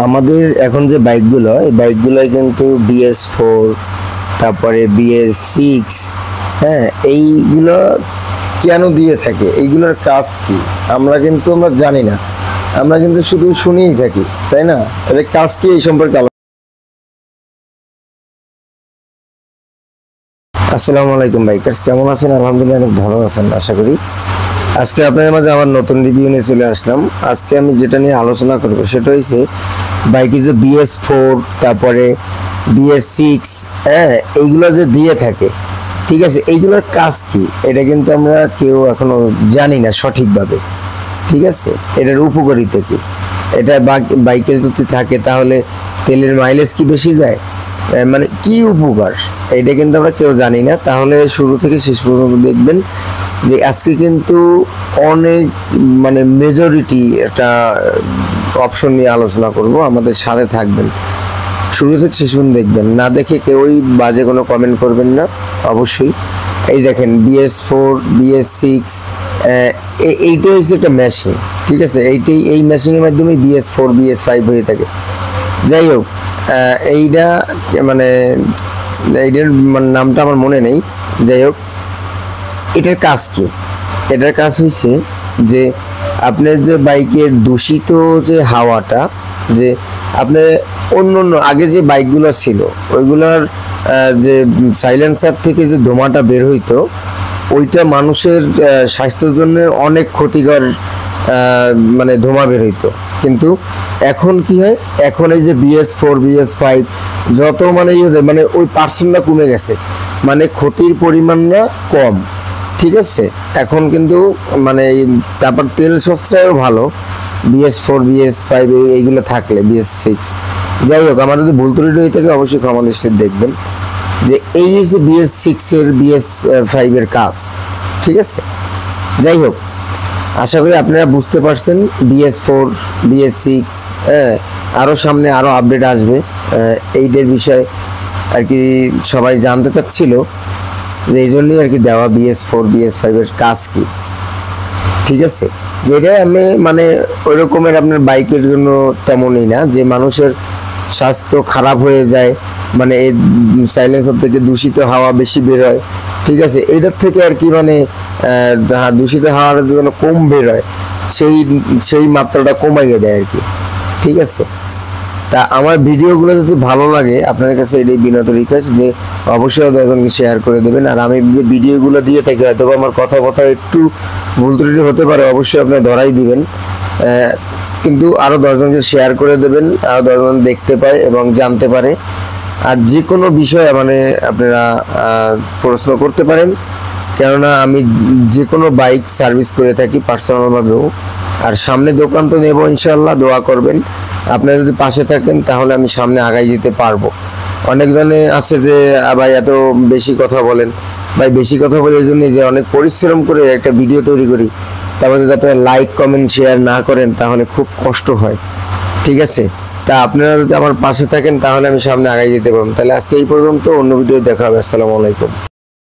আমাদের এখন যে বাইকগুলো, এই বাইকগুলোয় কিন্তু BS4, তারপরে BS6, হ্যাঁ, এইগুলো কেন দিয়ে থাকে, এইগুলোর কাজ কি আমরা জানি না। আমরা কিন্তু শুধু শুনেই থাকি, তাই না? এর কাজ কি এই সম্পর্কে আসসালামু আলাইকুম বাইকার্স, কেমন আছেন? আলহামদুলিল্লাহ অনেক ভালো আছেন আশা করি। আজকে আপনাদের মাঝে আমার নতুন রিভিউ নিয়ে চলে আসলাম। আজকে আমি যেটা নিয়ে আলোচনা করব সেটা হচ্ছে বাইকে যে BS4, তারপরে BS6, হ্যাঁ, এইগুলো যে দিয়ে থাকে, ঠিক আছে, এইগুলোর কাজ কি এটা কিন্তু আমরা কেউ এখনো জানি না সঠিকভাবে। ঠিক আছে, এটার উপকারিতা কি, এটা বাইকে যদি থাকে তাহলে তেলের মাইলেজ কি বেশি যায়, মানে কি উপকার, এটা কিন্তু আমরা কেউ জানি না। তাহলে শুরু থেকে শেষ পর্যন্ত দেখবেন যে আজকে কিন্তু অনেক মেজরিটি একটা অপশন নিয়ে আলোচনা করব। আমাদের সাথে থাকবেন, শুরু থেকে শেষ পর্যন্ত দেখবেন, না দেখে কেউই বাজে কোনো কমেন্ট করবেন না অবশ্যই। এই দেখেন BS4, BS6, এইটা হচ্ছে একটা মেশিন, ঠিক আছে। এই মেশিনের মাধ্যমে BS4, BS5 হয়ে থাকে। যাই হোক, এইটা এইটার নামটা আমার মনে নেই। যাই হোক, এটার কাজ কি? এটার কাজ হচ্ছে যে আপনার যে বাইকের দূষিত যে হাওয়াটা, যে আপনার অন্য আগে যে বাইকগুলো ছিল ওইগুলোর যে সাইলেন্সার থেকে যে ধোঁয়াটা বের হইতো, ওইটা মানুষের স্বাস্থ্যের জন্য অনেক ক্ষতিকর ধোঁয়া বের হইতো। কিন্তু এখন কি হয়, এখন এই যে BS4, BS5 যত ওই পার্সেন্টটা কমে গেছে, ক্ষতির পরিমাণটা কম। ঠিক আছে, এখন কিন্তু তারপর তেল সস্তায়ও ভালো BS4, BS5 এইগুলো থাকলে, BS6। যাই হোক, আমার যদি ভুল ত্রুটি হয়ে থাকে অবশ্যই ক্ষমা দৃষ্টিতে দেখবেন যে এই যে BS6 এর BS5 এর কাজ। ঠিক আছে, যাই হোক, আশা করি আপনারা বুঝতে পারছেন। BS4, BS6, হ্যাঁ, আরও সামনে আরও আপডেট আসবে এইটার বিষয় আর কি, সবাই জানতে চাচ্ছিল, যে এই জন্যই আর কি দেওয়া BS4, BS5 এর কাজ কি। ঠিক আছে, যেটা আমি ওই রকমের আপনার বাইকের জন্য তেমনই না যে মানুষের স্বাস্থ্য খারাপ হয়ে যায়, এই সাইলেন্সার থেকে দূষিত হাওয়া বেশি বের হয়। ঠিক আছে, এটার থেকে আর কি দূষিত হাওয়ার জন্য কম বের হয়, সেই মাত্রাটা কমাইয়ে দেয় আর কি। ঠিক আছে, তা আমার ভিডিওগুলো যদি ভালো লাগে আপনাদের কাছে এটাই বিনত রিকোয়েস্ট যে অবশ্যই 10 জনকে শেয়ার করে দেবেন। আর আমি যে ভিডিওগুলো দিয়ে থাকি হয়তো আমার কথা একটু ভুল ত্রুটি হতে পারে, অবশ্যই আপনারা ধরাই দিবেন, কিন্তু আরও 10 জনকে শেয়ার করে দেবেন, আরও 10 জন দেখতে পায় এবং জানতে পারে। আর যে কোনো বিষয়ে আপনারা প্রশ্ন করতে পারেন, কেননা আমি যে কোনো বাইক সার্ভিস করে থাকি পার্সোনালভাবেও। আর সামনে দোকান তো নেব ইনশাল্লাহ, দোয়া করবেন। আপনারা যদি পাশে থাকেন তাহলে আমি সামনে আগাই যেতে পারবো। অনেকজনে আছে যে ভাই এত বেশি কথা বলেন, ভাই বেশি কথা বলে এই জন্যই যে অনেক পরিশ্রম করে একটা ভিডিও তৈরি করি, তারপরে যদি আপনারা লাইক, কমেন্ট, শেয়ার না করেন তাহলে খুব কষ্ট হয়। ঠিক আছে, তা আপনারা যদি আমার পাশে থাকেন তাহলে আমি সামনে আগাই যেতে পারবো। তাহলে আজকে এই পর্যন্ত, অন্য ভিডিও দেখা হবে। আসসালামু আলাইকুম।